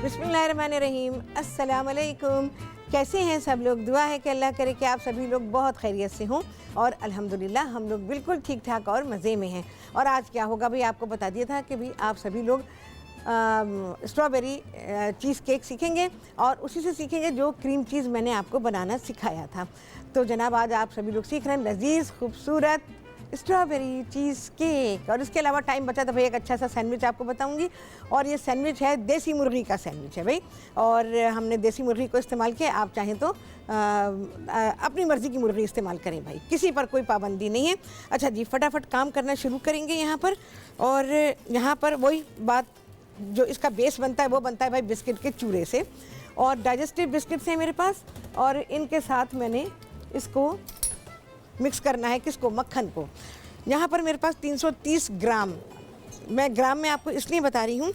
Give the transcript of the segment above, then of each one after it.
बिस्मिल्लाहिर्रहमानिर्रहीम, अस्सलाम वालेकुम। कैसे हैं सब लोग? दुआ है कि अल्लाह करे कि आप सभी लोग बहुत खैरियत से हों और अल्हम्दुलिल्लाह हम लोग बिल्कुल ठीक ठाक और मज़े में हैं। और आज क्या होगा भाई, आपको बता दिया था कि भाई आप सभी लोग स्ट्रॉबेरी चीज़ केक सीखेंगे और उसी से सीखेंगे जो क्रीम चीज़ मैंने आपको बनाना सिखाया था। तो जनाब आज आप सभी लोग सीख रहे हैं लजीज़ खूबसूरत स्ट्रॉबेरी चीज़ केक। और इसके अलावा टाइम बचा तो भाई एक अच्छा सा सैंडविच आपको बताऊंगी। और ये सैंडविच है देसी मुर्गी का सैंडविच है भाई, और हमने देसी मुर्गी को इस्तेमाल किया। आप चाहें तो अपनी मर्ज़ी की मुर्गी इस्तेमाल करें भाई, किसी पर कोई पाबंदी नहीं है। अच्छा जी, फटाफट काम करना शुरू करेंगे यहाँ पर। और यहाँ पर वही बात, जो इसका बेस बनता है वो बनता है भाई बिस्किट के चूरे से, और डाइजेस्टिव बिस्किट्स हैं मेरे पास। और इनके साथ मैंने इसको मिक्स करना है, किसको? मक्खन को। यहाँ पर मेरे पास 330 ग्राम, मैं ग्राम में आपको इसलिए बता रही हूँ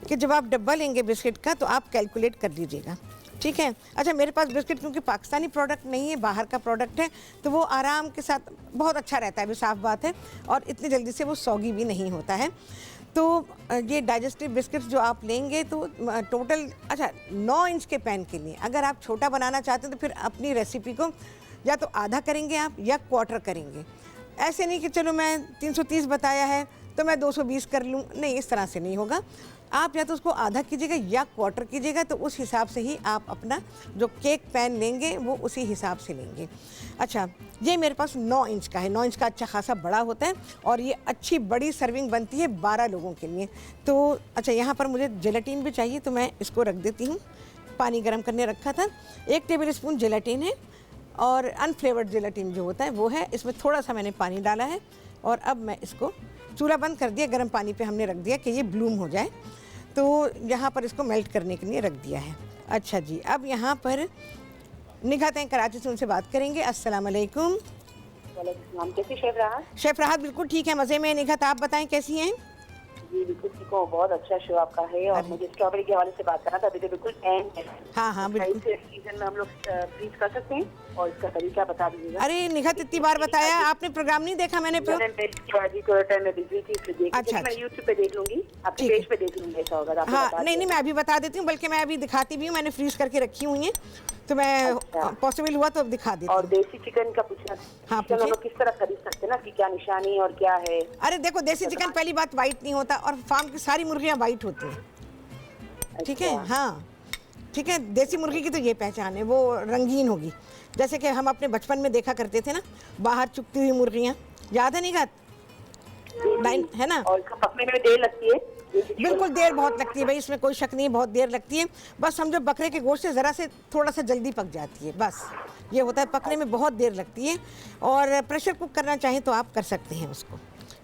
कि जब आप डब्बा लेंगे बिस्किट का तो आप कैलकुलेट कर लीजिएगा, ठीक है। अच्छा, मेरे पास बिस्किट क्योंकि पाकिस्तानी प्रोडक्ट नहीं है, बाहर का प्रोडक्ट है, तो वो आराम के साथ बहुत अच्छा रहता है, भी साफ़ बात है, और इतनी जल्दी से वो सौगी भी नहीं होता है। तो ये डाइजेस्टिव बिस्किट्स जो आप लेंगे तो टोटल, अच्छा 9 इंच के पैन के लिए अगर आप छोटा बनाना चाहते हैं तो फिर अपनी रेसिपी को या तो आधा करेंगे आप या क्वार्टर करेंगे। ऐसे नहीं कि चलो मैं 330 बताया है तो मैं 220 कर लूँ, नहीं, इस तरह से नहीं होगा। आप या तो उसको आधा कीजिएगा या क्वार्टर कीजिएगा, तो उस हिसाब से ही आप अपना जो केक पैन लेंगे वो उसी हिसाब से लेंगे। अच्छा, ये मेरे पास 9 इंच का है, 9 इंच का अच्छा खासा बड़ा होता है, और ये अच्छी बड़ी सर्विंग बनती है 12 लोगों के लिए। तो अच्छा, यहाँ पर मुझे जेलाटिन भी चाहिए, तो मैं इसको रख देती हूँ। पानी गर्म करने रखा था, 1 टेबल स्पून जेलाटिन है, और अनफ्लेवर्ड जेलाटिन जो होता है वो है। इसमें थोड़ा सा मैंने पानी डाला है, और अब मैं इसको चूल्हा बंद कर दिया, गर्म पानी पे हमने रख दिया कि ये ब्लूम हो जाए। तो यहाँ पर इसको मेल्ट करने के लिए रख दिया है। अच्छा जी, अब यहाँ पर निगाहत हैं कराची से, उनसे बात करेंगे। अस्सलाम वालेकुम। वालेकुम, कैसी शेफ राहत? शेफ राहत बिल्कुल ठीक है, मज़े में। निगाहत आप बताएं कैसी हैं? जी बिल्कुल ठीक हूँ, बहुत अच्छा शो आपका है। और मुझे स्ट्रॉबेरी के हवाले से बात करना था, अभी तो बिल्कुल एंड है। हाँ बिल्कुल। सीजन में हम लोग फ्रीज कर सकते हैं, और इसका तरीका बता दीजिएगा। अरे निगाहत, इतनी बार बताया, आपने प्रोग्राम नहीं देखा? मैंने अच्छा, मैं यूट्यूब पे देख लूंगी, आपके पेज पे देख लूंगी, ऐसा होगा। हाँ नहीं, मैं अभी बता देती हूँ, बल्कि मैं अभी दिखाती भी हूँ, मैंने फ्रीज करके रखी हुई है, तो मैं पॉसिबल हुआ तो अब दिखा देती हूँ। और देसी चिकन का पूछना, हाँ, हम लोग किस तरह खरीद सकते हैं ना, कि क्या निशानी और क्या है? अरे देखो, देसी चिकन पहली बात वाइट नहीं होता, और फार्म की सारी मुर्गियाँ वाइट होती हैं, ठीक है। हाँ ठीक है, देसी मुर्गी की तो ये पहचान है, वो रंगीन होगी। जैसे कि हम अपने बचपन में देखा करते थे ना, बाहर चुगती हुई मुर्गियाँ, याद है? नहीं गात है ना? और इसको पकने में देर लगती है? बिल्कुल देर बहुत लगती है भाई, इसमें कोई शक नहीं, बहुत देर लगती है। बस समझो बकरे के गोश्त से ज़रा से थोड़ा सा जल्दी पक जाती है, बस ये होता है, पकने में बहुत देर लगती है। और प्रेशर कुक करना चाहें तो आप कर सकते हैं उसको,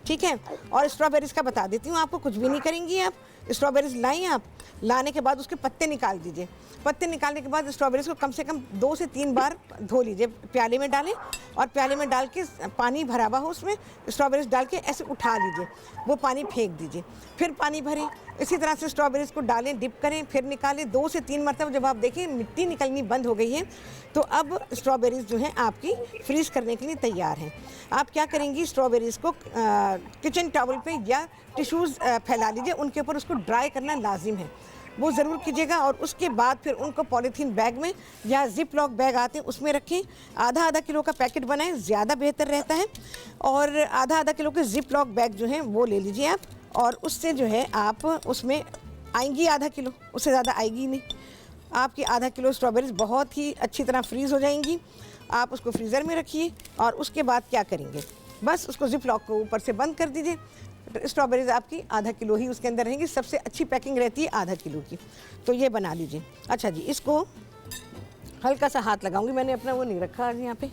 ठीक है। और स्ट्रॉबेरीज़ का बता देती हूँ आपको, कुछ भी नहीं करेंगी आप। स्ट्रॉबेरीज़ लाएँ आप, लाने के बाद उसके पत्ते निकाल दीजिए। पत्ते निकालने के बाद स्ट्रॉबेरीज़ को कम से कम 2 से 3 बार धो लीजिए, प्याले में डालें, और प्याले में डाल के पानी भरा हुआ हो उसमें स्ट्रॉबेरीज़ डाल के ऐसे उठा लीजिए, वो पानी फेंक दीजिए, फिर पानी भरें। इसी तरह से स्ट्रॉबेरीज़ को डालें, डिप करें, फिर निकालें 2 से 3 मरतबा। जब आप देखें मिट्टी निकलनी बंद हो गई है, तो अब स्ट्रॉबेरीज़ जो हैं आपकी फ्रीज़ करने के लिए तैयार हैं। आप क्या करेंगी, स्ट्रॉबेरीज़ को किचन टॉवल पे या टिश्यूज़ फैला लीजिए, उनके ऊपर उसको ड्राई करना लाजिम है, वो ज़रूर कीजिएगा। और उसके बाद फिर उनको पॉलीथीन बैग में या जिप लॉक बैग आते हैं उसमें रखें। आधा किलो का पैकेट बनाएं, ज़्यादा बेहतर रहता है। और आधा किलो के जिप लॉक बैग जो हैं वो ले लीजिए आप, और उससे जो है आप उसमें आएंगी आधा किलो, उससे ज़्यादा आएगी नहीं। आपकी आधा किलो स्ट्रॉबेरीज़ बहुत ही अच्छी तरह फ्रीज़ हो जाएंगी। आप उसको फ्रीज़र में रखिए, और उसके बाद क्या करेंगे, बस उसको जिप लॉक को ऊपर से बंद कर दीजिए। स्ट्रॉबेरीज़ आपकी आधा किलो ही उसके अंदर रहेंगी, सबसे अच्छी पैकिंग रहती है आधा किलो की, तो ये बना लीजिए। अच्छा जी, इसको हल्का सा हाथ लगाऊंगी, मैंने अपना वो नहीं रखा आज यहाँ पे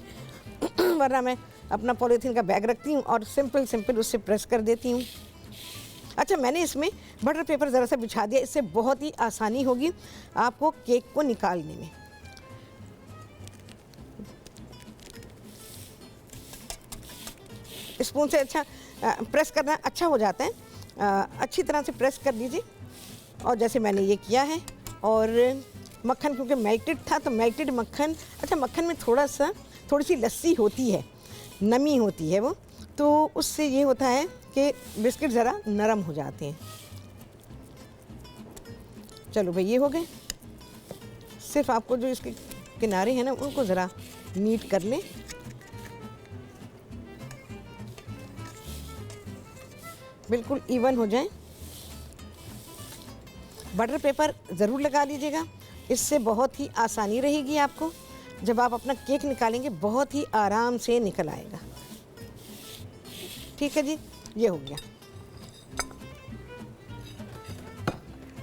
वरना मैं अपना पॉलीथीन का बैग रखती हूँ और सिंपल उससे प्रेस कर देती हूँ। अच्छा, मैंने इसमें बटर पेपर ज़रा सा बिछा दिया, इससे बहुत ही आसानी होगी आपको केक को निकालने में। स्पून से अच्छा प्रेस करना अच्छा हो जाता है, अच्छी तरह से प्रेस कर लीजिए, और जैसे मैंने ये किया है। और मक्खन क्योंकि मेल्टेड था, तो मेल्टेड मक्खन, अच्छा मक्खन में थोड़ी सी लस्सी होती है, नमी होती है वो, तो उससे ये होता है कि बिस्किट ज़रा नरम हो जाते हैं। चलो भाई ये हो गए। सिर्फ आपको जो इसके किनारे हैं ना उनको ज़रा नीट कर लें। बिल्कुल इवन हो जाए। बटर पेपर ज़रूर लगा लीजिएगा, इससे बहुत ही आसानी रहेगी आपको। जब आप अपना केक निकालेंगे बहुत ही आराम से निकल आएगा। ठीक है जी, ये हो गया।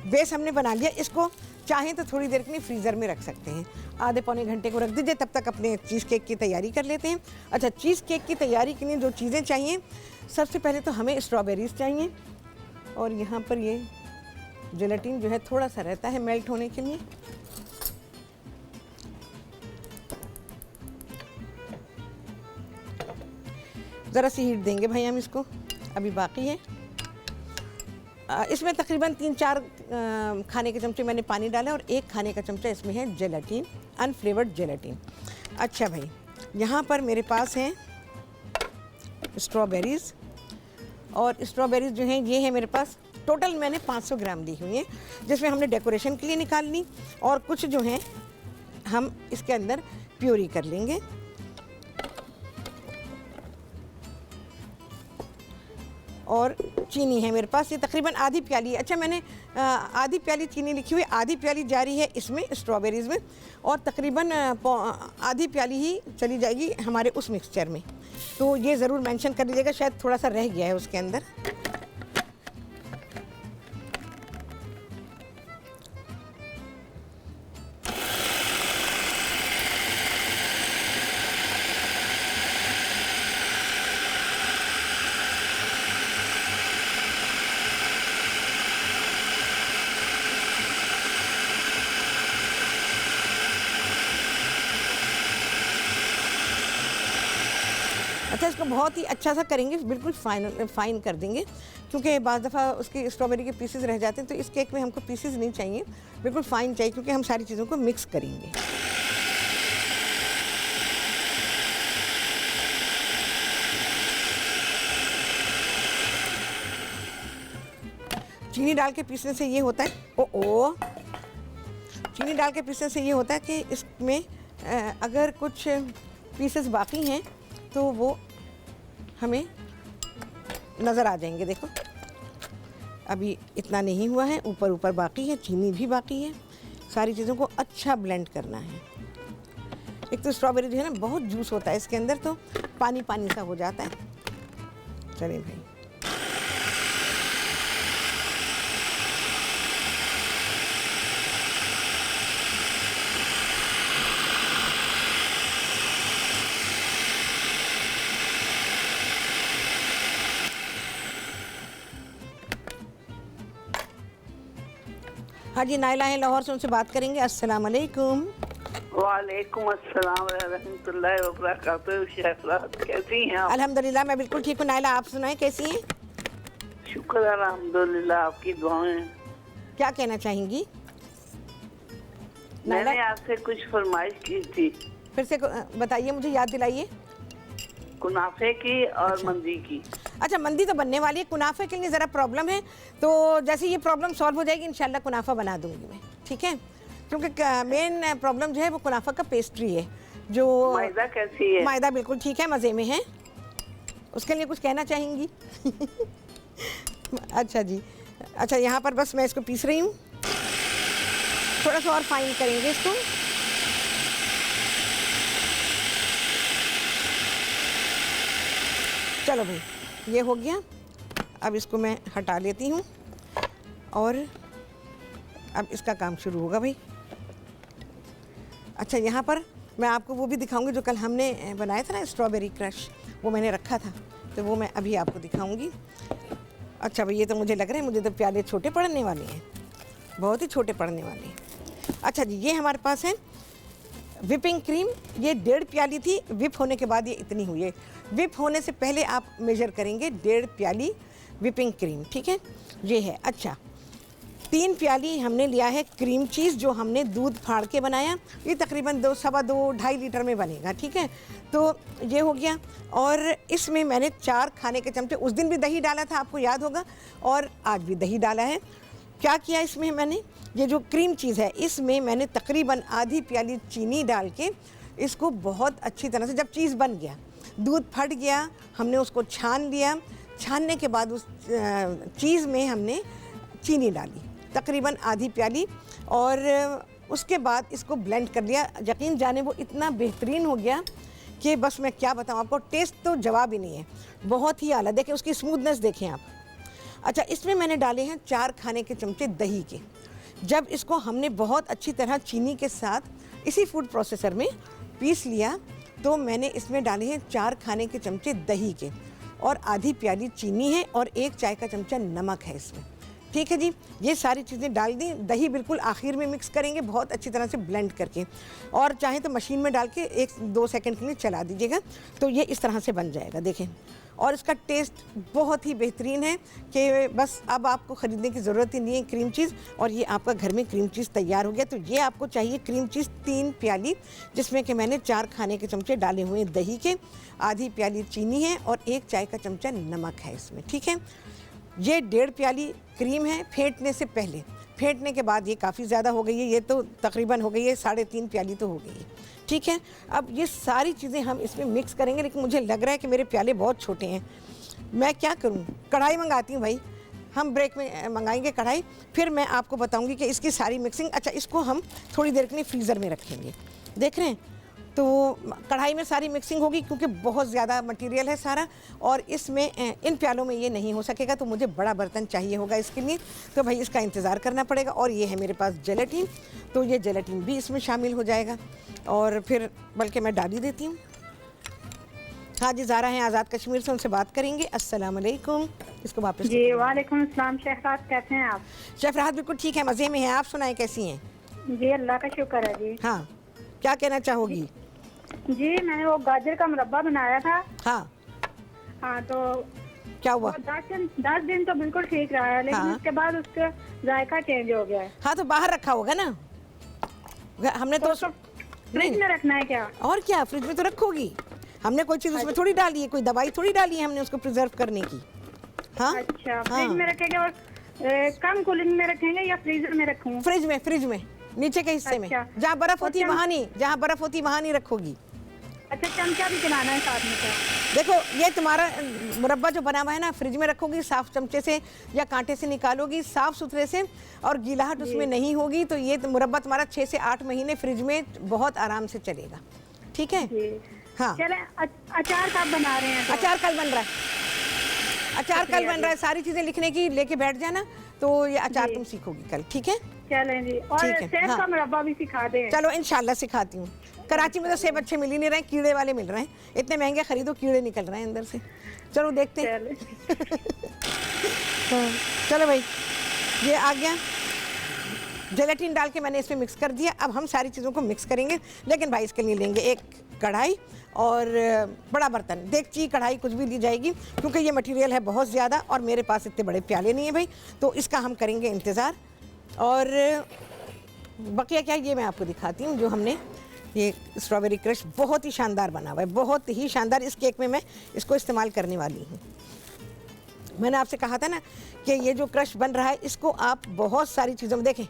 बेस हमने बना लिया। इसको चाहें तो थोड़ी देर के लिए फ्रीज़र में रख सकते हैं, आधे पौने घंटे को रख दीजिए। तब तक अपने चीज़ केक की तैयारी कर लेते हैं। अच्छा, चीज़ केक की तैयारी के लिए जो चीज़ें चाहिए, सबसे पहले तो हमें स्ट्रॉबेरीज़ चाहिए। और यहाँ पर ये जेलेटिन जो है थोड़ा सा रहता है मेल्ट होने के लिए। ज़रा सी हीट देंगे भाई हम इसको, अभी बाकी है। इसमें तकरीबन 3-4 खाने के चमचे मैंने पानी डाला और 1 खाने का चमचा इसमें है जेलेटिन, अनफ्लेवर्ड जेलेटिन। अच्छा भाई, यहाँ पर मेरे पास हैं स्ट्रॉबेरीज़, और स्ट्रॉबेरीज़ जो हैं ये है मेरे पास, टोटल मैंने 500 ग्राम ली हुई हैं, जिसमें हमने डेकोरेशन के लिए निकालनी, और कुछ जो हैं हम इसके अंदर प्यूरी कर लेंगे। और चीनी है मेरे पास, ये तकरीबन आधी प्याली। अच्छा, मैंने आधी प्याली चीनी लिखी हुई, आधी प्याली जा रही है इसमें स्ट्रॉबेरीज़ में, और तकरीबन आधी प्याली ही चली जाएगी हमारे उस मिक्सचर में। तो ये ज़रूर मेंशन कर लीजिएगा, शायद थोड़ा सा रह गया है उसके अंदर। अच्छा, इसको बहुत ही अच्छा सा करेंगे, बिल्कुल फाइन कर देंगे, क्योंकि बाज़ दफ़ा उसके स्ट्रॉबेरी के पीसेस रह जाते हैं। तो इस केक में हमको पीसेस नहीं चाहिए, बिल्कुल फाइन चाहिए, क्योंकि हम सारी चीज़ों को मिक्स करेंगे। चीनी डाल के पीसने से ये होता है, चीनी डाल के पीसने से ये होता है कि इसमें अगर कुछ पीसेस बाकी हैं तो वो हमें नज़र आ जाएंगे। देखो, अभी इतना नहीं हुआ है, ऊपर ऊपर बाकी है, चीनी भी बाकी है। सारी चीज़ों को अच्छा ब्लेंड करना है। एक तो स्ट्रॉबेरी जो है ना बहुत जूस होता है इसके अंदर, तो पानी पानी सा हो जाता है। चलिए भाई, हाँ जी, नाइला है लाहौर से, उनसे बात करेंगे। अस्सलाम वालेकुम। वालेकुम अस्सलाम रहमतुल्लाहि व बरकातहू। शेफरात, कैसी हैं आप? अल्हम्दुलिल्लाह, मैं बिल्कुल ठीक हूँ। नाइला, आप सुनाएं, कैसी हैं? शुक्र अल्हम्दुलिल्लाह, आपकी दुआएं। क्या कहना चाहेंगी मैंने नाइला? आपसे कुछ फरमाइश की थी, फिर से बताइए, मुझे याद दिलाइए। कुनाफे की और अच्छा। मंदी की। अच्छा, मंदी तो बनने वाली है। कुनाफे के लिए ज़रा प्रॉब्लम है, तो जैसे ये प्रॉब्लम सॉल्व हो जाएगी इंशाल्लाह कुनाफा बना दूंगी मैं, ठीक है? क्योंकि मेन प्रॉब्लम जो है वो कुनाफा का पेस्ट्री है। जो मैदा कैसी है? मैदा बिल्कुल ठीक है, मज़े में है। उसके लिए कुछ कहना चाहेंगी? अच्छा जी, अच्छा, यहाँ पर बस मैं इसको पीस रही हूँ, थोड़ा सा और फाइन करेंगे इसको। चलो भाई, ये हो गया। अब इसको मैं हटा लेती हूँ और अब इसका काम शुरू होगा भाई। अच्छा, यहाँ पर मैं आपको वो भी दिखाऊंगी जो कल हमने बनाया था ना, स्ट्रॉबेरी क्रश, वो मैंने रखा था, तो वो मैं अभी आपको दिखाऊंगी। अच्छा भाई, ये तो मुझे लग रहा है मुझे तो प्याले छोटे पड़ने वाले हैं, बहुत ही छोटे पड़ने वाले हैं। अच्छा जी, ये हमारे पास है विपिंग क्रीम। ये 1.5 प्याली थी, विप होने के बाद ये इतनी हुई है। विप होने से पहले आप मेजर करेंगे 1.5 प्याली विपिंग क्रीम, ठीक है? ये है। अच्छा, 3 प्याली हमने लिया है क्रीम चीज़, जो हमने दूध फाड़ के बनाया। ये तकरीबन 2-2.5 लीटर में बनेगा, ठीक है? तो ये हो गया। और इसमें मैंने 4 खाने के चमचे, उस दिन भी दही डाला था, आपको याद होगा, और आज भी दही डाला है। क्या किया इसमें मैंने, ये जो क्रीम चीज़ है इसमें मैंने तकरीबन आधी प्याली चीनी डाल के इसको बहुत अच्छी तरह से, जब चीज़ बन गया, दूध फट गया, हमने उसको छान लिया। छानने के बाद उस चीज़ में हमने चीनी डाली तकरीबन आधी प्याली, और उसके बाद इसको ब्लेंड कर लिया। यकीन जाने वो इतना बेहतरीन हो गया कि बस मैं क्या बताऊँ आपको, टेस्ट तो जवाब ही नहीं है, बहुत ही आला। देखें उसकी स्मूथनेस देखें आप। अच्छा, इसमें मैंने डाले हैं 4 खाने के चमचे दही के। जब इसको हमने बहुत अच्छी तरह चीनी के साथ इसी फूड प्रोसेसर में पीस लिया, तो मैंने इसमें डाले हैं 4 खाने के चमचे दही के, और आधी प्याली चीनी है, और 1 चाय का चमचा नमक है इसमें। ठीक है जी, ये सारी चीज़ें डाल दी। दही बिल्कुल आखिर में मिक्स करेंगे बहुत अच्छी तरह से ब्लेंड करके, और चाहे तो मशीन में डाल के 1-2 सेकंड के लिए चला दीजिएगा, तो ये इस तरह से बन जाएगा। देखें, और इसका टेस्ट बहुत ही बेहतरीन है कि बस अब आपको ख़रीदने की ज़रूरत ही नहीं है क्रीम चीज़, और ये आपका घर में क्रीम चीज़ तैयार हो गया। तो ये आपको चाहिए क्रीम चीज़ 3 प्याली, जिसमें कि मैंने 4 खाने के चमचे डाले हुए हैं दही के, आधी प्याली चीनी है, और 1 चाय का चमचा नमक है इसमें। ठीक है, ये 1.5 प्याली क्रीम है फेंटने से पहले। फेंटने के बाद ये काफ़ी ज़्यादा हो गई है, ये तो तकरीबन हो गई है 3.5 प्याली तो हो गई है। ठीक है, अब ये सारी चीज़ें हम इसमें मिक्स करेंगे, लेकिन मुझे लग रहा है कि मेरे प्याले बहुत छोटे हैं। मैं क्या करूं, कढ़ाई मंगाती हूं भाई, हम ब्रेक में मंगाएंगे कढ़ाई, फिर मैं आपको बताऊंगी कि इसकी सारी मिक्सिंग। अच्छा, इसको हम थोड़ी देर के लिए फ्रीज़र में रखेंगे। देख रहे हैं, तो कढ़ाई में सारी मिक्सिंग होगी क्योंकि बहुत ज़्यादा मटेरियल है सारा, और इसमें इन प्यालों में ये नहीं हो सकेगा, तो मुझे बड़ा बर्तन चाहिए होगा इसके लिए, तो भाई इसका इंतज़ार करना पड़ेगा। और ये है मेरे पास जेलेटिन, तो ये जेलेटिन भी इसमें शामिल हो जाएगा, और फिर बल्कि मैं डाल ही देती हूँ। हाँ जी, ज़ारा हैं आज़ाद कश्मीर से, उनसे बात करेंगे। अस्सलाम वालेकुम। इसको वापस जी, वालेकुम अस्सलाम। शहराज कैसे हैं आप? शहराज बिल्कुल ठीक है, मज़े में हैं। आप सुनाएं कैसी हैं? जी, अल्लाह का शुक्र है जी। हाँ, क्या कहना चाहोगी? जी, मैंने वो गाजर का मुरब्बा बनाया था। हाँ हाँ, तो क्या हुआ? 10 दिन तो बिल्कुल ठीक रहा है, लेकिन हाँ। उसके बाद उसका जायका चेंज हो गया है। हाँ, तो बाहर रखा होगा ना हमने, तो फ्रिज में रखना है क्या? और क्या, फ्रिज में तो रखोगी। हमने कोई चीज़ उसमें थोड़ी डाली है, कोई दवाई थोड़ी डाली है हमने उसको प्रिजर्व करने की। हाँ, अच्छा, फ्रिज में रखेंगे, और कम कूलिंग में रखेंगे या फ्रीजर में रखूँ? फ्रिज में नीचे के हिस्से में, अच्छा। जहाँ बर्फ होती है वहाँ नहीं, जहाँ बर्फ होती है वहाँ नहीं रखोगी। अच्छा, चमचा भी चलाना है साथ में क्या? देखो, ये तुम्हारा मुरब्बा जो बना हुआ है ना, फ्रिज में रखोगी, साफ चमचे से या कांटे से निकालोगी, साफ सुथरे से, और गीलाहट उसमें नहीं होगी, तो ये मुरब्बा तुम्हारा 6 से 8 महीने फ्रिज में बहुत आराम से चलेगा। ठीक है, हाँ। चले, अचार कब बना रहे हैं? अचार कल बन रहा है, अचार कल बन रहा है। सारी चीजें लिखने की लेके बैठ जाना, तो ये अचार तुम सीखोगी कल। ठीक है, चलें जी, और सेब का मुरब्बा भी सिखा दें। चलो इंशाल्लाह सिखाती हूँ। कराची में तो सेब अच्छे मिल ही नहीं रहे, कीड़े वाले मिल रहे हैं, इतने महंगे खरीदो, कीड़े निकल रहे हैं अंदर से। चलो देखते हैं। हाँ, चलो भाई, ये आ गया, जेलेटिन डाल के मैंने इसमें मिक्स कर दिया। अब हम सारी चीज़ों को मिक्स करेंगे, लेकिन भाई इसके लिए लेंगे एक कढ़ाई और बड़ा बर्तन, देगची कढ़ाई कुछ भी ली जाएगी, क्योंकि ये मटेरियल है बहुत ज़्यादा, और मेरे पास इतने बड़े प्याले नहीं है भाई, तो इसका हम करेंगे इंतज़ार। और बकिया क्या, ये मैं आपको दिखाती हूँ। जो हमने ये स्ट्रॉबेरी क्रश बहुत ही शानदार बना हुआ है, बहुत ही शानदार। इस केक में मैं इसको इस्तेमाल करने वाली हूँ। मैंने आपसे कहा था ना कि ये जो क्रश बन रहा है, इसको आप बहुत सारी चीज़ों में, देखें,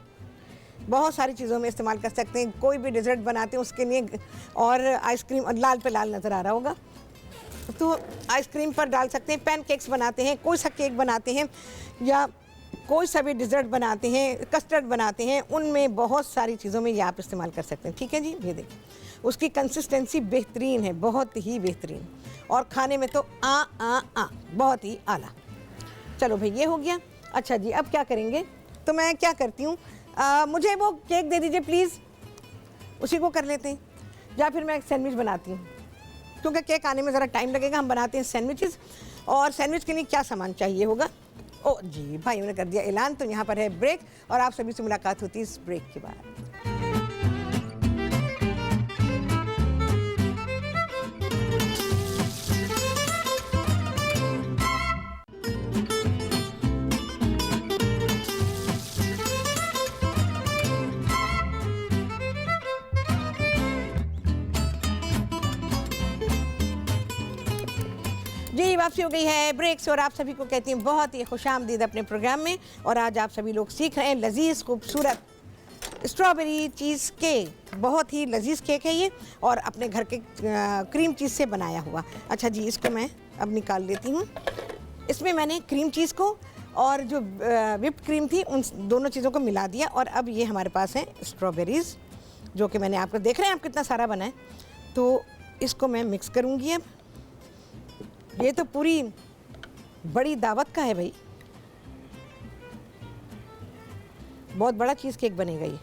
बहुत सारी चीज़ों में इस्तेमाल कर सकते हैं। कोई भी डिज़र्ट बनाते हैं उसके लिए, और आइसक्रीम, लाल पे लाल नज़र आ रहा होगा, तो आइसक्रीम पर डाल सकते हैं। पैनकेक्स बनाते हैं, कोई सा केक बनाते हैं, या कोई सा भी डिज़र्ट बनाते हैं, कस्टर्ड बनाते हैं, उनमें बहुत सारी चीज़ों में ये आप इस्तेमाल कर सकते हैं। ठीक है जी, ये देखिए, उसकी कंसिस्टेंसी बेहतरीन है, बहुत ही बेहतरीन, और खाने में तो बहुत ही आला। चलो भाई, ये हो गया। अच्छा जी, अब क्या करेंगे, तो मैं क्या करती हूँ, मुझे वो केक दे दीजिए प्लीज़, उसी को कर लेते हैं, या फिर मैं एक सैंडविच बनाती हूँ, क्योंकि केक आने में ज़रा टाइम लगेगा। हम बनाते हैं सैंडविचेस, और सैंडविच के लिए क्या सामान चाहिए होगा। ओ जी, भाइयों ने कर दिया ऐलान, तो यहाँ पर है ब्रेक, और आप सभी से मुलाकात होती है इस ब्रेक के बाद। जी वापसी हो गई है ब्रेक से और आप सभी को कहती हूँ बहुत ही खुशामदीद अपने प्रोग्राम में। और आज आप सभी लोग सीख रहे हैं लजीज खूबसूरत स्ट्रॉबेरी चीज़ केक। बहुत ही लजीज केक है ये और अपने घर के क्रीम चीज़ से बनाया हुआ। अच्छा जी, इसको मैं अब निकाल लेती हूँ। इसमें मैंने क्रीम चीज़ को और जो विप्ड क्रीम थी उन दोनों चीज़ों को मिला दिया और अब ये हमारे पास है स्ट्रॉबेरीज़, जो कि मैंने आपको देख रहे हैं आप कितना सारा बना है। तो इसको मैं मिक्स करूँगी। अब ये तो पूरी बड़ी दावत का है भाई, बहुत बड़ा चीज़ केक बनेगा ये।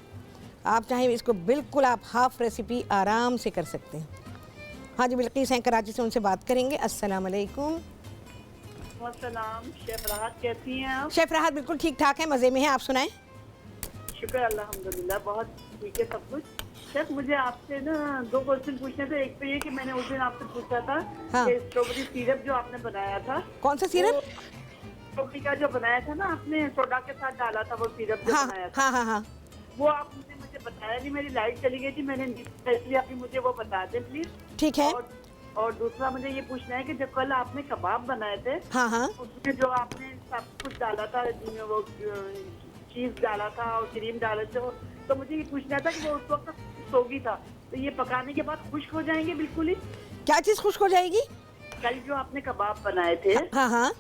आप चाहें इसको बिल्कुल आप हाफ रेसिपी आराम से कर सकते हैं। हाँ जी, बिल्किस हैं कराची से, उनसे बात करेंगे। अस्सलाम वालेकुम। सलाम, शेफ राहत कैसी हैं आप? शेफ राहत बिल्कुल ठीक ठाक है, मज़े में है। आप सुनाएं। शुक्र अल्हम्दुलिल्लाह, बहुत ठीक है सब कुछ। शेफ मुझे आपसे ना 2 क्वेश्चन पूछने थे। एक तो ये कि मैंने उस दिन आपसे पूछा था हाँ। कि स्ट्रॉबेरी सिरप जो आपने बनाया था, कौन सा सिरप? स्ट्रॉबेरी का जो बनाया था ना आपने, सोडा के साथ डाला था वो सिरप जो हाँ बनाया था, हाँ हाँ हाँ, वो आपने मुझे बताया नहीं। मेरी लाइट चली गई थी, मैंने इसलिए आप मुझे वो बता दें प्लीज। ठीक है। और दूसरा मुझे ये पूछना है कि जब कल आपने कबाब बनाए थे, हाँ हाँ, उसमें जो आपने सब कुछ डाला था, वो चीज डाला था और क्रीम डाले थे, तो मुझे ये पूछना था कि वो उस वक्त सोगी था, तो ये पकाने के बाद खुश्क हो जाएंगे बिल्कुल ही? क्या चीज़ खुश्क हो जाएगी? कल जो आपने कबाब बनाए थे, हाँ हाँ,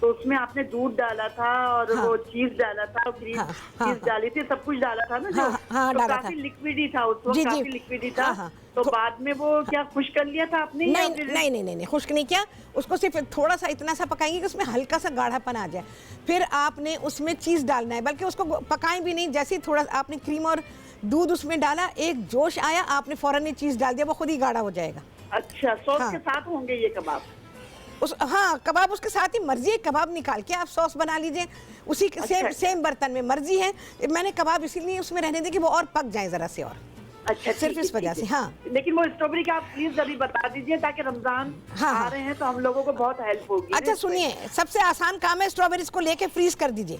तो उसमें आपने दूध डाला था और हाँ। वो चीज डाला था और क्रीम हाँ, हाँ, चीज डाली थी, सब कुछ डाला था ना जो, हाँ, हाँ, तो डाला काफी था। लिक्विड ही था उस वक्त, जी, जी। काफी लिक्विड ही था। हाँ, हाँ। तो बाद में वो क्या खुश कर लिया था आपने? या नहीं फिर- नहीं नहीं नहीं, खुश्क नहीं किया उसको, सिर्फ थोड़ा सा इतना सा पकाएंगे कि उसमें हल्का सा गाढ़ापन आ जाए। फिर आपने उसमें चीज़ डालना है, बल्कि उसको पकाएं भी नहीं। जैसे ही थोड़ा आपने क्रीम और दूध उसमें डाला, एक जोश आया, आपने फ़ौरन ही चीज़ डाल दिया, वो खुद ही गाढ़ा हो जाएगा। अच्छा, सॉस हाँ। के साथ होंगे ये कबाब? हाँ, कबाब उसके साथ ही। मर्जी है, कबाब निकाल के आप सॉस बना लीजिए उसी के अच्छा। सेम बर्तन में, मर्जी है। मैंने कबाब इसीलिए उसमें रहने दी कि वो और पक जाए ज़रा से और, अच्छा, सिर्फ ठीक है, इस वजह ठीक से। है। हाँ, लेकिन वो स्ट्रॉबेरी का आप प्लीज अभी बता दीजिए, ताकि रमजान हाँ, आ हाँ। रहे हैं तो हम लोगों को बहुत हेल्प होगी। अच्छा सुनिए, सबसे आसान काम है, स्ट्रॉबेरीज को लेके फ्रीज कर दीजिए।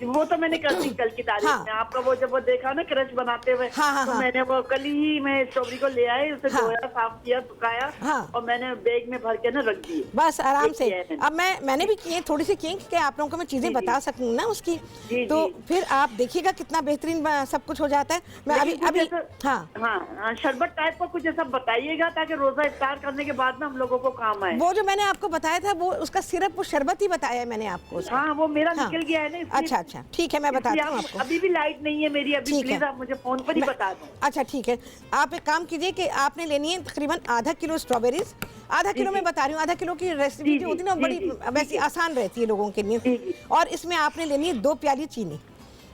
वो तो मैंने कर दी कल की तारीख हाँ। में। आपका वो जब वो देखा ना क्रश बनाते हुए, हाँ, हाँ, तो हाँ। मैंने वो कल ही मैं स्ट्रॉबेरी को ले आए, उसे हाँ। धोया, साफ किया, सुखाया, हाँ। और मैंने बैग में भर के ना रख दिए। बस आराम से। ये किया है मैंने। अब मैंने भी किए, थोड़ी सी किए कि आप लोगों को मैं चीज़ें जी, बता जी। सकूँ ना उसकी। जी, तो जी। फिर आप देखिएगा कितना बेहतरीन सब कुछ हो जाता है। मैं लेकिन कुछ अभी ऐसा- हाँ, हाँ, शरबत टाइप का कुछ ऐसा बताइएगा, ताकि रोजा इफ्तार करने के बाद ना हम लोगों को काम आए। वो जो मैंने आपको बताया था, वो उसका सिरप, वो शरबत ही बताया है मैंने आपको उसका। हाँ, वो मेरा हाँ। निकल गया है ना, इसलिए- अच्छा अच्छा, ठीक है, मैं इसलिए बताती हूँ आप- आपको। अभी भी लाइट नहीं है मेरी, अभी ठीक प्लीज है। आप मुझे फोन पर ही बता दो। अच्छा ठीक है, आप एक काम कीजिए कि आपने लेनी है तकरीबन आधा किलो स्ट्रॉबेरीज। आधा किलो जी। मैं बता रही हूँ, आधा किलो की रेसिपी जी, जो जी, होती है ना, जी, बड़ी जी, वैसी ठीक है। आसान रहती है लोगों के लिए। जी, जी। और इसमें आपने लेनी है 2 प्याली चीनी।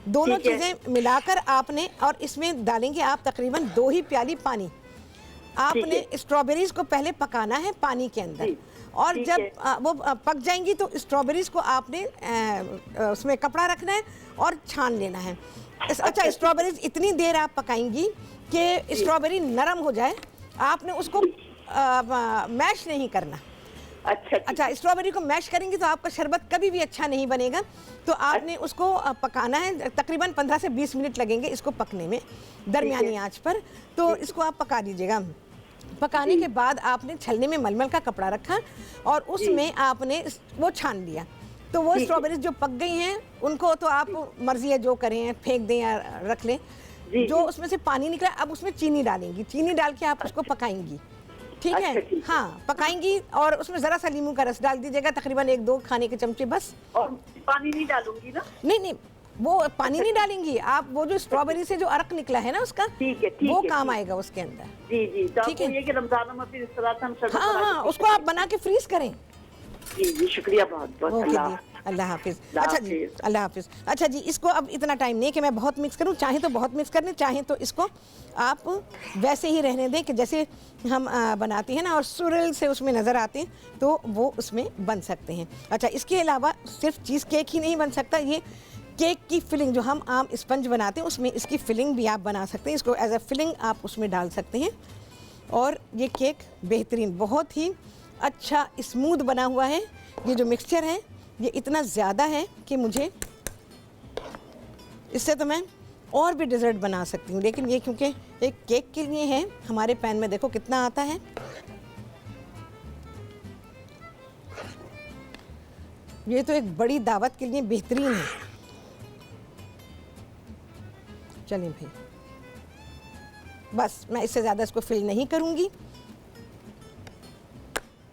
दोनों ठीक है। चीज़ें मिलाकर आपने, और इसमें डालेंगे आप तकरीबन 2 ही प्याली पानी। आपने ठीक स्ट्रॉबेरीज को पहले पकाना है पानी के अंदर, जी, और ठीक जब है। वो पक जाएंगी तो स्ट्रॉबेरीज को आपने उसमें कपड़ा रखना है और छान लेना है। अच्छा, स्ट्रॉबेरीज इतनी देर आप पकाएंगी कि स्ट्रॉबेरी नरम हो जाए। आपने उसको मैश नहीं करना। अच्छा, अच्छा, स्ट्रॉबेरी को मैश करेंगी तो आपका शरबत कभी भी अच्छा नहीं बनेगा। तो आपने उसको पकाना है, तकरीबन 15 से 20 मिनट लगेंगे इसको पकने में, दरमियानी आंच पर। तो इसको आप पका दीजिएगा। पकाने के बाद आपने छलने में मलमल का कपड़ा रखा और उसमें आपने वो छान लिया। तो वो स्ट्रॉबेरीज जो पक गई हैं उनको तो आप मर्जी है जो करें, फेंक दें या रख लें। जी, जो जी। उसमें से पानी निकला, अब उसमें चीनी डालेंगी। चीनी डाल के आप उसको पकाएंगी, ठीक है? अच्छा, ठीक है। हाँ, पकाएंगी और उसमें ज़रा सा नींबू का रस डाल दीजिएगा, तकरीबन 1-2 खाने के चमचे बस। और पानी नहीं डालूंगी ना? नहीं नहीं, वो पानी नहीं डालेंगी आप, वो जो स्ट्रॉबेरी से जो अर्क निकला है ना उसका, ठीक है, ठीक वो है, काम ठीक। आएगा उसके अंदर। जी, जी। तो ठीक आपको है। ये कि रमजानों में फिर इस तरह से हम शरबत हाँ बना हाँ, के उसको आप बना के फ्रीज करें। जी, जी, शुक्रिया बहुत बहुत। ओके अल्लाह जी, अल्लाह हाफिज़। अल्लाह अच्छा जी, हाफिज़। अल्लाह हाफिज़। अच्छा जी, इसको अब इतना टाइम नहीं है कि मैं बहुत मिक्स करूं। चाहे तो बहुत मिक्स कर लें, चाहे तो इसको आप वैसे ही रहने दें कि जैसे हम बनाते हैं ना, और सुरल से उसमें नज़र आते हैं तो वो उसमें बन सकते हैं। अच्छा, इसके अलावा सिर्फ चीज़ केक ही नहीं बन सकता, ये केक की फिलिंग जो हम आम स्पंज बनाते हैं उसमें इसकी फिलिंग भी आप बना सकते हैं। इसको एज अ फिलिंग आप उसमें डाल सकते हैं और ये केक बेहतरीन, बहुत ही अच्छा स्मूथ बना हुआ है। ये जो मिक्सचर है ये इतना ज़्यादा है कि मुझे इससे तो मैं और भी डेजर्ट बना सकती हूँ, लेकिन ये क्योंकि एक केक के लिए है, हमारे पैन में देखो कितना आता है। ये तो एक बड़ी दावत के लिए बेहतरीन है। चलिए भाई, बस मैं इससे ज़्यादा इसको फिल नहीं करूँगी।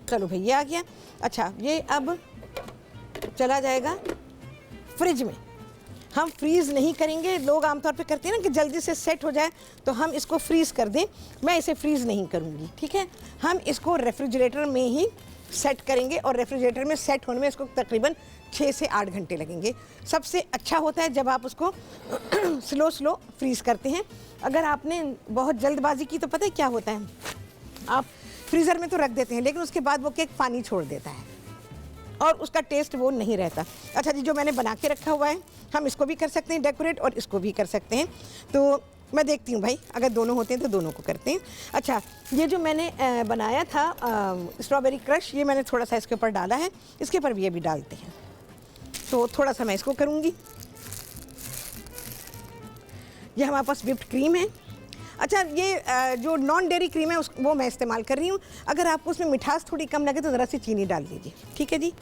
चलो भाई, ये आ गया। अच्छा, ये अब चला जाएगा फ्रिज में। हम फ्रीज़ नहीं करेंगे, लोग आमतौर पे करते हैं ना कि जल्दी से सेट हो जाए तो हम इसको फ्रीज़ कर दें। मैं इसे फ्रीज़ नहीं करूँगी, ठीक है। हम इसको रेफ्रिजरेटर में ही सेट करेंगे और रेफ्रिजरेटर में सेट होने में इसको तकरीबन 6 से 8 घंटे लगेंगे। सबसे अच्छा होता है जब आप उसको स्लो फ्रीज़ करते हैं। अगर आपने बहुत जल्दबाजी की तो पता है क्या होता है, आप फ्रीज़र में तो रख देते हैं लेकिन उसके बाद वो केक पानी छोड़ देता है और उसका टेस्ट वो नहीं रहता। अच्छा जी, जो मैंने बना के रखा हुआ है, हम इसको भी कर सकते हैं डेकोरेट और इसको भी कर सकते हैं। तो मैं देखती हूँ भाई, अगर दोनों होते हैं तो दोनों को करते हैं। अच्छा, ये जो मैंने बनाया था स्ट्रॉबेरी क्रश, ये मैंने थोड़ा सा इसके ऊपर डाला है। इसके ऊपर भी ये भी डालते हैं, तो थोड़ा सा मैं इसको करूँगी। ये हमारे पास व्हिप्ड क्रीम है। अच्छा, ये जो नॉन डेयरी क्रीम है वो मैं इस्तेमाल कर रही हूँ। अगर आपको उसमें मिठास थोड़ी कम लगे तो ज़रा सी चीनी डाल दीजिए, ठीक है जी।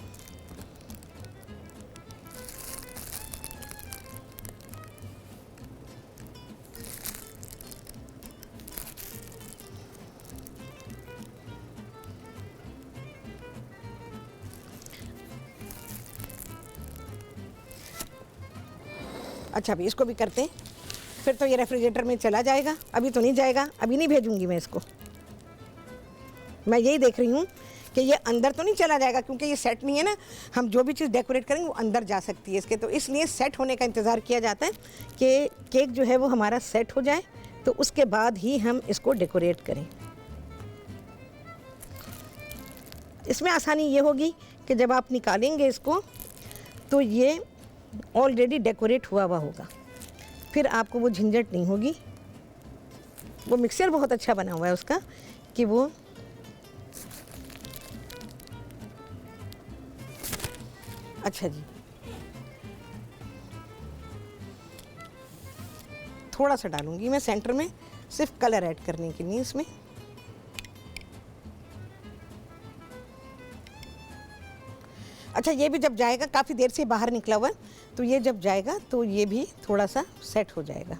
अच्छा भाई, इसको भी करते हैं, फिर तो ये रेफ्रिजरेटर में चला जाएगा। अभी तो नहीं जाएगा, अभी नहीं भेजूंगी मैं इसको। मैं यही देख रही हूँ कि ये अंदर तो नहीं चला जाएगा, क्योंकि ये सेट नहीं है ना। हम जो भी चीज़ डेकोरेट करेंगे वो अंदर जा सकती है इसके, तो इसलिए सेट होने का इंतज़ार किया जाता है कि केक जो है वो हमारा सेट हो जाए, तो उसके बाद ही हम इसको डेकोरेट करें। इसमें आसानी ये होगी कि जब आप निकालेंगे इसको तो ये ऑलरेडी डेकोरेट हुआ होगा, फिर आपको वो झंझट नहीं होगी। वो मिक्सचर बहुत अच्छा बना हुआ है उसका कि वो अच्छा जी, थोड़ा सा डालूंगी मैं सेंटर में, सिर्फ कलर ऐड करने के लिए इसमें। अच्छा, ये भी जब जाएगा, काफ़ी देर से बाहर निकला हुआ, तो ये जब जाएगा तो ये भी थोड़ा सा सेट हो जाएगा।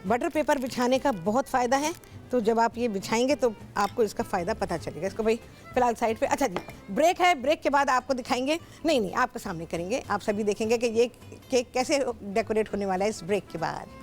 बटर पेपर बिछाने का बहुत फ़ायदा है, तो जब आप ये बिछाएंगे तो आपको इसका फ़ायदा पता चलेगा। इसको भाई फ़िलहाल साइड पे। अच्छा जी, ब्रेक है, ब्रेक के बाद आपको दिखाएंगे, नहीं आपके सामने करेंगे, आप सभी देखेंगे कि ये केक कैसे डेकोरेट होने वाला है इस ब्रेक के बाद।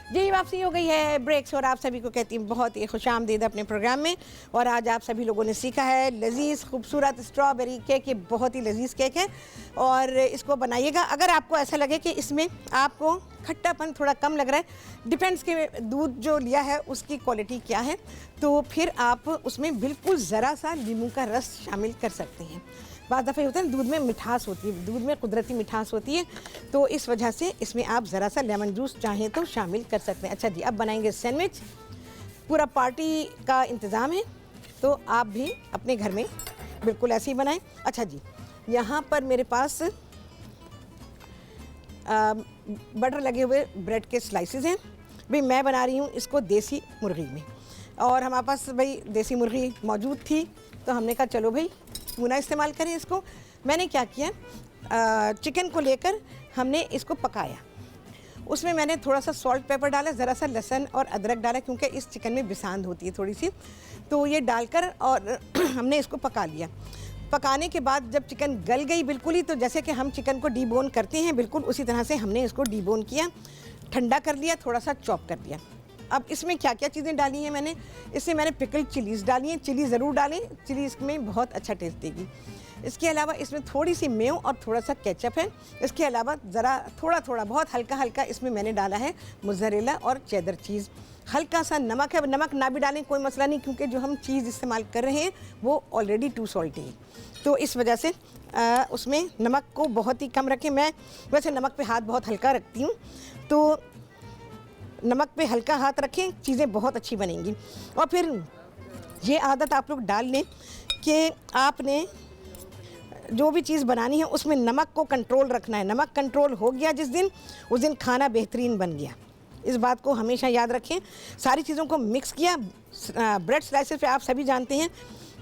जी, वापसी हो गई है ब्रेक्स, और आप सभी को कहती हूँ बहुत ही खुशामदीद अपने प्रोग्राम में। और आज आप सभी लोगों ने सीखा है लजीज़ खूबसूरत स्ट्रॉबेरी केक। ये बहुत ही लजीज़ केक है और इसको बनाइएगा। अगर आपको ऐसा लगे कि इसमें आपको खट्टापन थोड़ा कम लग रहा है, डिपेंड्स के दूध जो लिया है उसकी क्वालिटी क्या है, तो फिर आप उसमें बिल्कुल ज़रा सा नींबू का रस शामिल कर सकते हैं। बाद दफ़े होता है दूध में मिठास होती है, दूध में कुदरती मिठास होती है, तो इस वजह से इसमें आप ज़रा सा लेमन जूस चाहें तो शामिल कर सकते हैं। अच्छा जी, अब बनाएंगे सैंडविच। पूरा पार्टी का इंतज़ाम है, तो आप भी अपने घर में बिल्कुल ऐसे ही बनाएं। अच्छा जी, यहाँ पर मेरे पास बटर लगे हुए ब्रेड के स्लाइसेस हैं। भाई मैं बना रही हूँ इसको देसी मुर्गी में, और हमारे पास भाई देसी मुर्गी मौजूद थी, तो हमने कहा चलो भाई भुना इस्तेमाल करें इसको। मैंने क्या किया, चिकन को लेकर हमने इसको पकाया। उसमें मैंने थोड़ा सा सॉल्ट पेपर डाला, ज़रा सा लहसुन और अदरक डाला, क्योंकि इस चिकन में बिसांद होती है थोड़ी सी, तो ये डालकर और हमने इसको पका लिया। पकाने के बाद जब चिकन गल गई बिल्कुल ही, तो जैसे कि हम चिकन को डीबोन करते हैं बिल्कुल उसी तरह से हमने इसको डीबोन किया, ठंडा कर लिया, थोड़ा सा चॉप कर दिया। अब इसमें क्या क्या चीज़ें डाली हैं मैंने, इसमें मैंने पिकल्ड चिलीज़ डाली हैं। चिली ज़रूर डालें, चिली इसमें बहुत अच्छा टेस्ट देगी। इसके अलावा इसमें थोड़ी सी मेयो और थोड़ा सा केचप है। इसके अलावा ज़रा थोड़ा बहुत हल्का हल्का इसमें मैंने डाला है मोज़रेला और चेदर चीज़। हल्का सा नमक है, नमक ना भी डालें कोई मसला नहीं, क्योंकि जो हम चीज़ इस्तेमाल कर रहे हैं वो ऑलरेडी टू सॉल्टी है, तो इस वजह से उसमें नमक को बहुत ही कम रखें। मैं वैसे नमक पे हाथ बहुत हल्का रखती हूँ, तो नमक पे हल्का हाथ रखें, चीज़ें बहुत अच्छी बनेंगी। और फिर ये आदत आप लोग डाल लें कि आपने जो भी चीज़ बनानी है उसमें नमक को कंट्रोल रखना है। नमक कंट्रोल हो गया जिस दिन, उस दिन खाना बेहतरीन बन गया। इस बात को हमेशा याद रखें। सारी चीज़ों को मिक्स किया। ब्रेड स्लाइसेस पे आप सभी जानते हैं,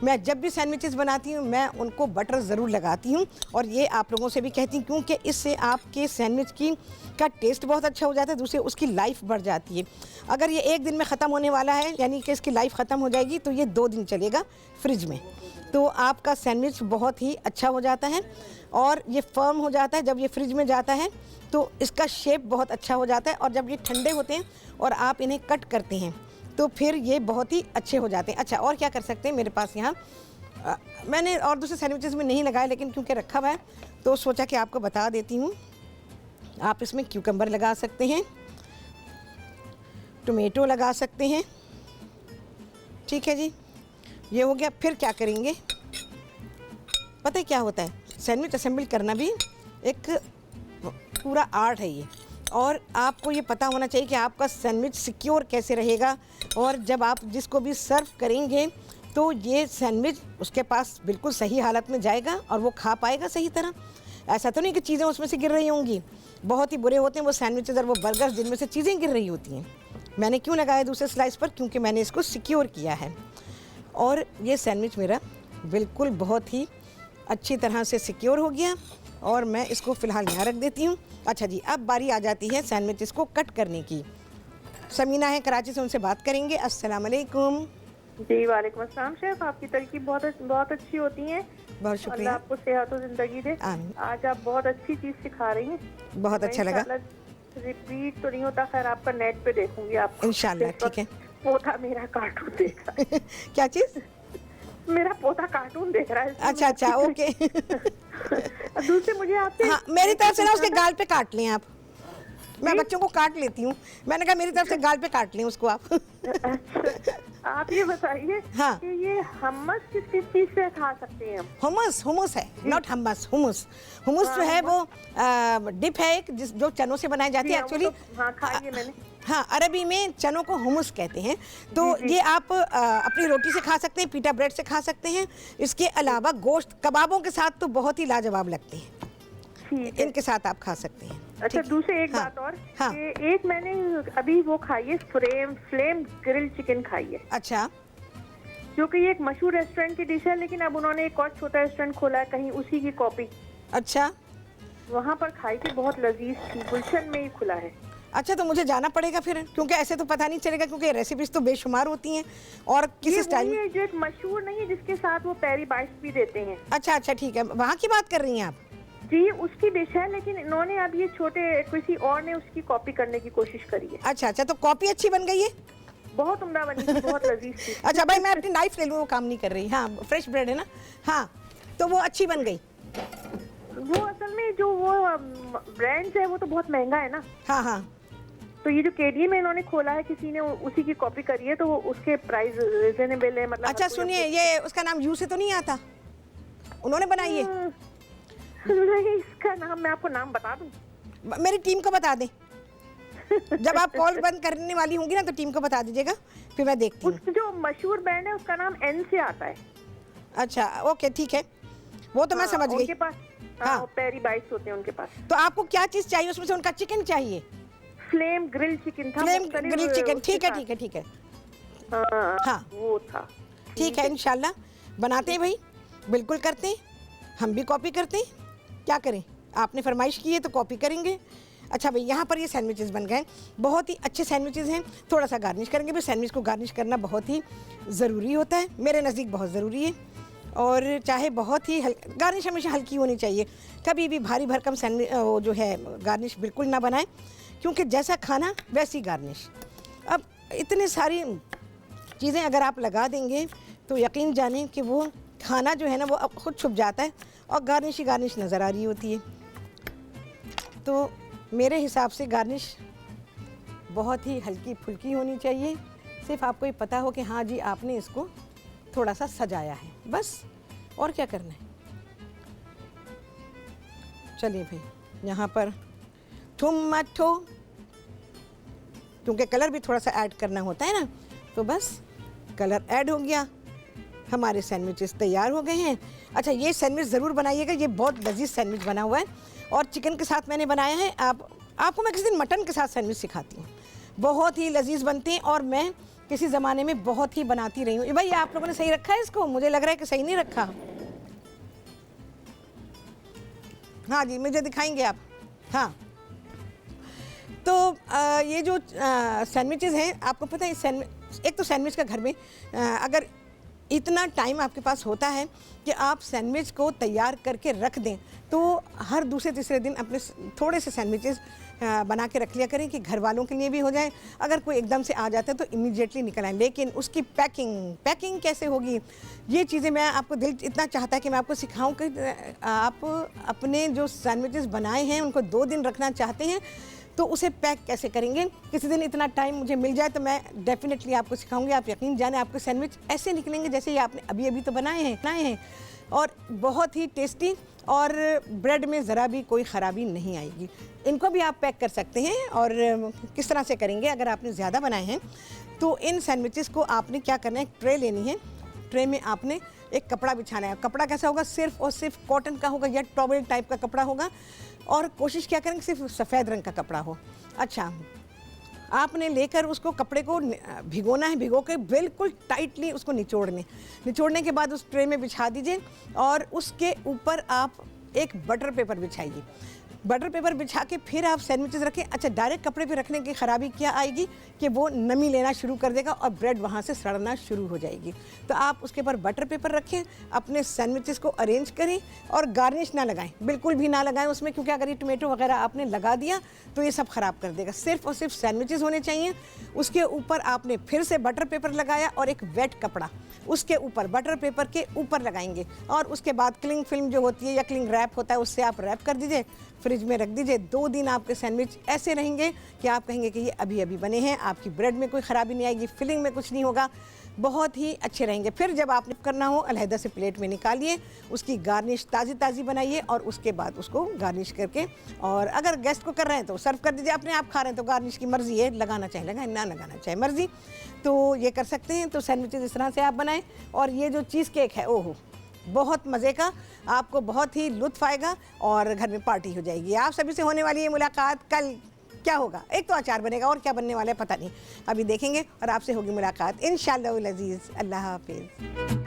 मैं जब भी सैंडविचेस बनाती हूँ मैं उनको बटर ज़रूर लगाती हूँ, और ये आप लोगों से भी कहती हूँ, क्योंकि इससे आपके सैंडविच का टेस्ट बहुत अच्छा हो जाता है। दूसरे उसकी लाइफ बढ़ जाती है। अगर ये एक दिन में ख़त्म होने वाला है, यानी कि इसकी लाइफ ख़त्म हो जाएगी, तो ये 2 दिन चलेगा फ्रिज में, तो आपका सैंडविच बहुत ही अच्छा हो जाता है और ये फर्म हो जाता है। जब ये फ्रिज में जाता है तो इसका शेप बहुत अच्छा हो जाता है, और जब ये ठंडे होते हैं और आप इन्हें कट करते हैं तो फिर ये बहुत ही अच्छे हो जाते हैं। अच्छा, और क्या कर सकते हैं, मेरे पास यहाँ मैंने और दूसरे सैंडविचेस में नहीं लगाया, लेकिन क्योंकि रखा हुआ है तो सोचा कि आपको बता देती हूँ। आप इसमें क्यूकम्बर लगा सकते हैं, टोमेटो लगा सकते हैं, ठीक है जी, ये हो गया। फिर क्या करेंगे, पता है क्या होता है, सैंडविच असेंबल करना भी एक पूरा आर्ट है ये, और आपको ये पता होना चाहिए कि आपका सैंडविच सिक्योर कैसे रहेगा, और जब आप जिसको भी सर्व करेंगे तो ये सैंडविच उसके पास बिल्कुल सही हालत में जाएगा और वो खा पाएगा सही तरह। ऐसा तो नहीं कि चीज़ें उसमें से गिर रही होंगी। बहुत ही बुरे होते हैं वो सैंडविचेस और वो बर्गर्स जिनमें से चीज़ें गिर रही होती हैं। मैंने क्यों लगाया दूसरे स्लाइस पर, क्योंकि मैंने इसको सिक्योर किया है, और ये सैंडविच मेरा बिल्कुल बहुत ही अच्छी तरह से सिक्योर हो गया, और मैं इसको फ़िलहाल यहाँ रख देती हूँ। अच्छा जी, अब बारी आ जाती है सैंडविचेस को कट करने की। समीना है कराची से, उनसे बात करेंगे। अस्सलाम वालेकुम। जी वालेकुम अस्सलाम शेफ, आपकी तरकीब बहुत अच्छी होती हैं। बहुत शुक्रिया, अल्लाह आपको सेहत और जिंदगी दे। आमीन। आज आप बहुत अच्छी चीज सिखा रही हैं, बहुत अच्छा लगा। रिपीट तो नहीं होता, खैर आपका नेट पे देखूंगी आपको इंशाल्लाह, ठीक है। पोता मेरा कार्टून देख रहा है। क्या चीज़? मेरा पोता कार्टून देख रहा है। अच्छा, ओके। दूसरे मुझे आपसे, हाँ, मेरी तरफ से ना उसके गाल पे काट लें आप। मैं बच्चों को काट लेती हूँ, मैंने कहा मेरी तरफ से गाल पे काट लें उसको आप। अच्छा, आप ये बताइए हाँ। कि ये हमस किस चीज से खा सकते हैं हम? हुमस है, नॉट हमस, हुमस जो है वो डिप है एक, जो चनों से बनाई जाती है एक्चुअली। हाँ, खाई है मैंने। हाँ, अरबी में चनों को हुमस कहते हैं। तो ये आप अपनी रोटी से खा सकते हैं, पीटा ब्रेड से खा सकते हैं। इसके अलावा गोश्त कबाबों के साथ तो बहुत ही लाजवाब लगते हैं, इनके साथ आप खा सकते हैं। अच्छा, दूसरे एक बात और, हाँ। कि एक मैंने अभी वो खाई है, फ्लेम ग्रिल चिकन खाई है। अच्छा, जो कि ये एक मशहूर रेस्टोरेंट की डिश है, लेकिन अब उन्होंने एक और छोटा रेस्टोरेंट खोला है कहीं, उसी की कॉपी। अच्छा, वहाँ पर खाई थी, बहुत लजीज थी, गुलशन में ही खुला है। अच्छा, तो मुझे जाना पड़ेगा फिर, क्योंकि ऐसे तो पता नहीं चलेगा, क्योंकि रेसिपीज तो बेशुमार होती हैं और किस स्टाइल में। जो एक मशहूर नहीं है जिसके साथ वो पेरी बाइट्स भी देते हैं। अच्छा, ठीक है, वहाँ की बात कर रही हैं आप? जी, उसकी डिश है, लेकिन इन्होंने अब ये छोटे किसी और ने उसकी कॉपी करने की कोशिश करी है। अच्छा, तो कॉपी अच्छी बन गई है? बहुत उम्दा बनी थी, बहुत लजीज थी। अच्छा भाई, मैं अपनी नाइफ ले लूँ, वो काम नहीं कर रही। हाँ, फ्रेश ब्रेड है ना। हाँ, तो वो अच्छी बन गई। वो असल में जो वो ब्रांड है वो तो बहुत महंगा है ना। हाँ, तो ये जो केडीए में इन्होंने खोला है, किसी ने उसी की कॉपी करी है, तो वो उसके प्राइस रिजनेबल है, मतलब। अच्छा सुनिए, ये उसका नाम यू से तो नहीं आता? उन्होंने बनाई है? नहीं, इसका नाम मैं आपको नाम बता दूं? मेरी टीम को बता दें। जब आप कॉल बंद करने वाली होंगी ना तो टीम को बता दीजिएगा, फिर मैं देखती हूँ। जो मशहूर ब्रांड है उसका नाम एन से आता है। अच्छा, ओके, ठीक है, वो तो मैं समझ गई। उनके पास पेरी बाइट्स होते हैं उनके पास। तो आपको क्या चीज़ चाहिए उसमें से? उनका चिकन चाहिए? फ्लेम ग्रिल चिकन था। फ्लेम ग्रिल चिकन, ठीक है। हाँ, वो था। ठीक है, इंशाल्लाह बनाते हैं भाई, बिल्कुल करते हैं, हम भी कॉपी करते हैं। क्या करें, आपने फरमाइश की है तो कॉपी करेंगे। अच्छा भाई, यहाँ पर ये सैंडविचेस बन गए, बहुत ही अच्छे सैंडविचेस हैं। थोड़ा सा गार्निश करेंगे भाई, सैंडविच को गार्निश करना बहुत ही ज़रूरी होता है, मेरे नज़दीक बहुत ज़रूरी है। और चाहे बहुत ही गार्निश हमेशा हल्की होनी चाहिए, कभी भी भारी भरकम सैंडविच जो है गार्निश बिल्कुल ना बनाएं, क्योंकि जैसा खाना वैसी गार्निश। अब इतनी सारी चीज़ें अगर आप लगा देंगे तो यकीन जानें कि वो खाना जो है ना वो अब खुद छुप जाता है और गार्निश ही गार्निश नज़र आ रही होती है। तो मेरे हिसाब से गार्निश बहुत ही हल्की फुल्की होनी चाहिए, सिर्फ आपको ये पता हो कि हाँ जी आपने इसको थोड़ा सा सजाया है, बस और क्या करना है। चलिए भाई, यहाँ पर टमाटो, क्योंकि कलर भी थोड़ा सा ऐड करना होता है ना, तो बस कलर ऐड हो गया, हमारे सैंडविचेस तैयार हो गए हैं। अच्छा, ये सैंडविच ज़रूर बनाइएगा, ये बहुत लजीज सैंडविच बना हुआ है और चिकन के साथ मैंने बनाया है। आपको मैं किसी दिन मटन के साथ सैंडविच सिखाती हूँ, बहुत ही लजीज बनते हैं और मैं किसी ज़माने में बहुत ही बनाती रही हूँ। भाई आप लोगों ने सही रखा है इसको? मुझे लग रहा है कि सही नहीं रखा। हाँ जी, मुझे दिखाएंगे आप? हाँ, तो ये जो सैंडविचेस हैं, आपको पता है एक तो सैंडविच का घर में अगर इतना टाइम आपके पास होता है कि आप सैंडविच को तैयार करके रख दें, तो हर दूसरे तीसरे दिन अपने थोड़े से सैंडविचेस बना के रख लिया करें कि घर वालों के लिए भी हो जाए। अगर कोई एकदम से आ जाता है तो इमीडिएटली निकल आए, लेकिन उसकी पैकिंग कैसे होगी, ये चीज़ें मैं आपको दिल इतना चाहता है कि मैं आपको सिखाऊं कि आप अपने जो सैंडविचेस बनाए हैं उनको 2 दिन रखना चाहते हैं तो उसे पैक कैसे करेंगे। किसी दिन इतना टाइम मुझे मिल जाए तो मैं डेफिनेटली आपको सिखाऊंगी। आप यकीन जाने आपके सैंडविच ऐसे निकलेंगे जैसे ये आपने अभी तो बनाए हैं और बहुत ही टेस्टी, और ब्रेड में ज़रा भी कोई ख़राबी नहीं आएगी। इनको भी आप पैक कर सकते हैं। और किस तरह से करेंगे, अगर आपने ज़्यादा बनाए हैं तो इन सैंडविचेस को आपने क्या करना है, एक ट्रे लेनी है, ट्रे में आपने एक कपड़ा बिछाना है। कपड़ा कैसा होगा, सिर्फ और सिर्फ कॉटन का होगा या टॉवेल टाइप का कपड़ा होगा, और कोशिश क्या करेंगे सिर्फ सफ़ेद रंग का कपड़ा हो। अच्छा, आपने लेकर उसको कपड़े को भिगोना है, भिगो के बिल्कुल टाइटली उसको निचोड़ने के बाद उस ट्रे में बिछा दीजिए और उसके ऊपर आप एक बटर पेपर बिछाइए। बटर पेपर बिछा के फिर आप सैंडविचेस रखें। अच्छा, डायरेक्ट कपड़े पे रखने की ख़राबी क्या आएगी कि वो नमी लेना शुरू कर देगा और ब्रेड वहाँ से सड़ना शुरू हो जाएगी। तो आप उसके ऊपर बटर पेपर रखें, अपने सैंडविचेस को अरेंज करें और गार्निश ना लगाएं, बिल्कुल भी ना लगाएं उसमें, क्योंकि अगर ये टोमेटो वगैरह आपने लगा दिया तो ये सब ख़राब कर देगा। सिर्फ और सिर्फ सैंडविचेस होने चाहिए। उसके ऊपर आपने फिर से बटर पेपर लगाया और एक वेट कपड़ा उसके ऊपर बटर पेपर के ऊपर लगाएंगे, और उसके बाद क्लिंग फिल्म जो होती है या क्लिंग रैप होता है उससे आप रैप कर दीजिए, फ्रिज में रख दीजिए। 2 दिन आपके सैंडविच ऐसे रहेंगे कि आप कहेंगे कि ये अभी अभी बने हैं। आपकी ब्रेड में कोई ख़राबी नहीं आएगी, फिलिंग में कुछ नहीं होगा, बहुत ही अच्छे रहेंगे। फिर जब आपने करना हो अलहदा से प्लेट में निकालिए, उसकी गार्निश ताज़ी बनाइए और उसके बाद उसको गार्निश करके, और अगर गेस्ट को कर रहे हैं तो सर्व कर दीजिए। अपने आप खा रहे हैं तो गार्निश की मर्ज़ी है, लगाना चाहे लगाएं, ना लगाना चाहे मर्ज़ी, तो ये कर सकते हैं। तो सैंडविचेस इस तरह से आप बनाएं। और ये जो चीज़ केक है, ओहो बहुत मज़े का, आपको बहुत ही लुत्फ़ आएगा और घर में पार्टी हो जाएगी। आप सभी से होने वाली ये मुलाकात कल क्या होगा, एक तो अचार बनेगा और क्या बनने वाला है पता नहीं, अभी देखेंगे, और आपसे होगी मुलाकात इंशाअल्लाह अज़ीज़। अल्लाह हाफ़िज़।